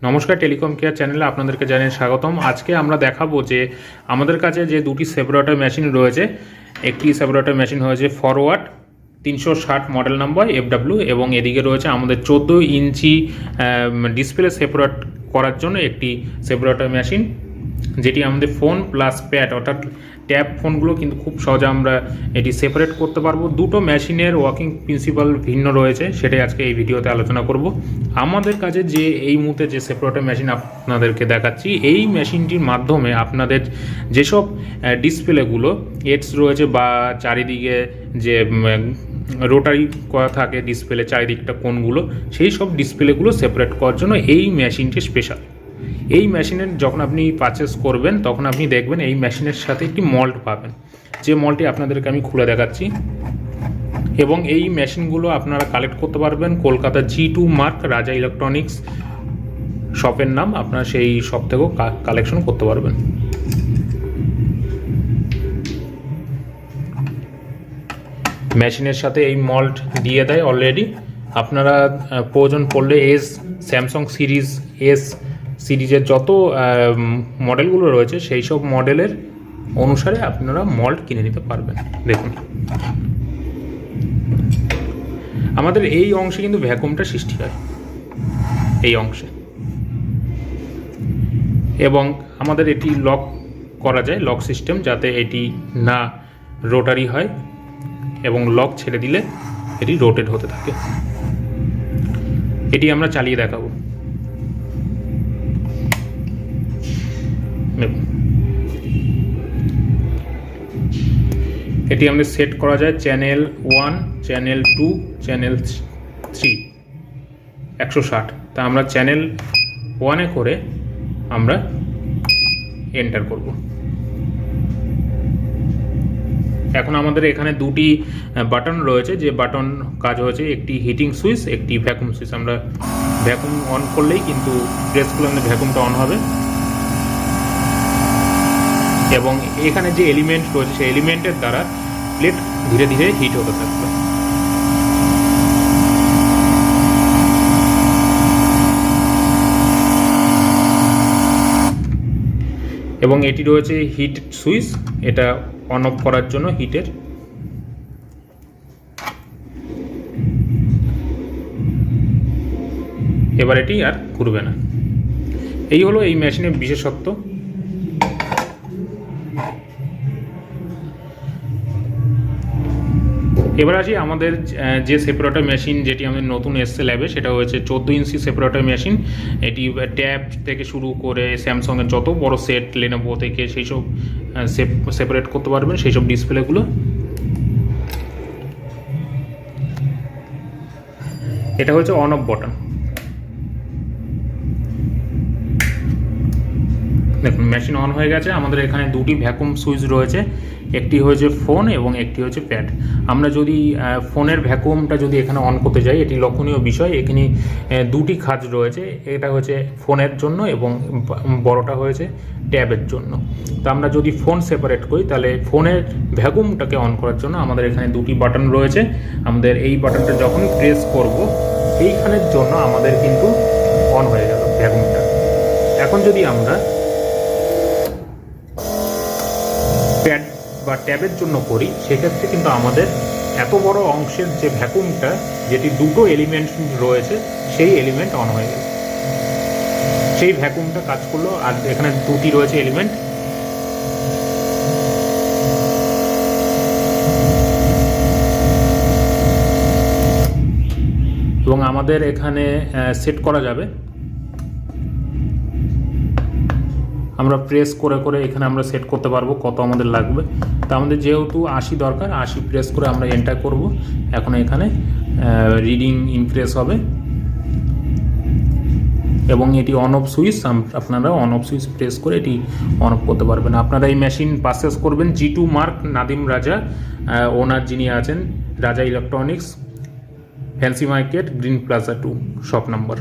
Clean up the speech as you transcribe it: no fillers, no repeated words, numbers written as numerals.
নমস্কার, telecom care চ্যানেলে আপনাদেরকে জানিয়ে স্বাগতম। আজকে আমরা দেখাবো যে আমাদের কাছে যে দুটি সেপারেটর মেশিন রয়েছে। একটি সেপারেটর মেশিন হয়েছে ফরওয়ার্ড 360 মডেল নাম্বার FW, এবং এদিকে রয়েছে আমাদের 14 ইঞ্চি ডিসপ্লে সেপারেট করার জন্য একটি সেপারেটর মেশিন, যেটি আমাদের ফোন প্লাস প্যাড অর্থাৎ ট্যাব ফোনগুলো কিন্তু খুব সহজে আমরা এটি সেপারেট করতে পারবো। দুটো মেশিনের ওয়ার্কিং প্রিন্সিপাল ভিন্ন রয়েছে, সেটাই আজকে এই ভিডিওতে আলোচনা করব। আমাদের কাছে যে এই মুহূর্তে যে সেপারেটর মেশিন আপনাদেরকে দেখাচ্ছি, এই মেশিনটির মাধ্যমে আপনাদের যেসব ডিসপ্লেগুলো এডস রয়েছে বা চারিদিকে যে রোটারি করা থাকে ডিসপ্লে চারিদিকটা কোণগুলো, সেই সব ডিসপ্লেগুলো সেপারেট করার জন্য এই মেশিনটি স্পেশাল। এই মেশিনের যখন আপনি পারচেস করবেন তখন আপনি দেখবেন এই মেশিনের সাথে একটি মল্ট পাবেন, যে মল্টটি আপনাদেরকে আমি খুলে দেখাচ্ছি। এবং এই মেশিনগুলো আপনারা কালেক্ট করতে পারবেন কলকাতা G2 মার্ক রাজা ইলেকট্রনিক্স শপের নাম, আপনারা সেই শপ থেকেও কালেকশন করতে পারবেন। মেশিনের সাথে এই মল্ট দিয়ে দেয় অলরেডি। আপনারা প্রয়োজন পড়লে স্যামসাং সিরিজের যত মডেলগুলো রয়েছে সেই সব মডেলের অনুসারে আপনারা মল্ট কিনে নিতে পারবেন। দেখুন, আমাদের এই অংশে কিন্তু ভ্যাকুমটা সৃষ্টি হয়, এই অংশে, এবং আমাদের এটি লক করা যায়, লক সিস্টেম, যাতে এটি না রোটারি হয় এবং লক ছেড়ে দিলে এটি রোটেট হতে থাকে। এটি আমরা চালিয়ে দেখাবো। এটি আমাদের সেট করা যায় চ্যানেল 1, চ্যানেল 2, চ্যানেল 3 160। তা আমরা চ্যানেল 1-এ করে আমরা এন্টার করব। এখন আমাদের এখানে দুটি বাটন রয়েছে, যে বাটন কাজ হয়েছে একটি হিটিং সুইচ, একটি ভ্যাকুম সুইচ। আমরা ভ্যাকুম অন করলেই কিন্তু প্রেস করলে আমাদের ভ্যাকুমটা অন হবে, এবং এখানে যে এলিমেন্ট রয়েছে সেই এলিমেন্টের দ্বারা প্লেট ধীরে ধীরে হিট হতে থাকবে। এবং এটি রয়েছে হিট সুইচ, এটা অন অফ করার জন্য হিটের। এবার এটি আর ঘুরবে না। এই হলো এই মেশিনের বিশেষত্ব। এবার আসি আমাদের যে সেপারেটর মেশিন যেটি আমাদের নতুন এসছে ল্যাবে, সেটা হয়েছে 14 ইঞ্চি সেপারেটর মেশিন। এটি ট্যাব থেকে শুরু করে স্যামসাংয়ের যত বড় সেট, লেনোভো থেকে সেই সব সেপারেট করতে পারবেন, সেই সব ডিসপ্লেগুলো। এটা হচ্ছে অন অফ বাটন। দেখুন, মেশিন অন হয়ে গেছে। আমাদের এখানে দুটি ভ্যাকুম সুইচ রয়েছে, একটি হয়েছে ফোন এবং একটি হচ্ছে প্যাড। আমরা যদি ফোনের ভ্যাকুমটা যদি এখানে অন করতে যাই, এটি লক্ষণীয় বিষয়, এখানে দুটি খাঁজ রয়েছে, এটা হচ্ছে ফোনের জন্য এবং বড়টা হয়েছে ট্যাবের জন্য। তো আমরা যদি ফোন সেপারেট করি তাহলে ফোনের ভ্যাকুমটাকে অন করার জন্য আমাদের এখানে দুটি বাটন রয়েছে। আমাদের এই বাটনটা যখনই প্রেস করব, এইখানের জন্য আমাদের কিন্তু অন হয়ে গেল ভ্যাকুমটা। এখন যদি আমরা প্যাড বা ট্যাবের জন্য করি, সেক্ষেত্রে কিন্তু আমাদের এত বড় অংশের যে ভ্যাকুমটা, যেটি দুটো এলিমেন্ট রয়েছে, সেই এলিমেন্ট অন হয়ে গেল, সেই ভ্যাকুমটা কাজ করলো। আর এখানে দুটি রয়েছে এলিমেন্ট, এবং আমাদের এখানে সেট করা যাবে। আমরা প্রেস করে করে এখানে আমরা সেট করতে পারবো কত আমাদের লাগবে। তা আমাদের যেহেতু 80 দরকার, 80 প্রেস করে আমরা এন্টার করব। এখন এখানে রিডিং ইনক্রিজ হবে, এবং এটি অন অফ সুইচ, আপনারা অন অফ সুইচ প্রেস করে এটি অন অফ করতে পারবেন। আপনারা এই মেশিন পারচেস করবেন G2 মার্ক নাদিম রাজা, ওনার যিনি আছেন রাজা electronics, fancy market, green plaza 2 shop number.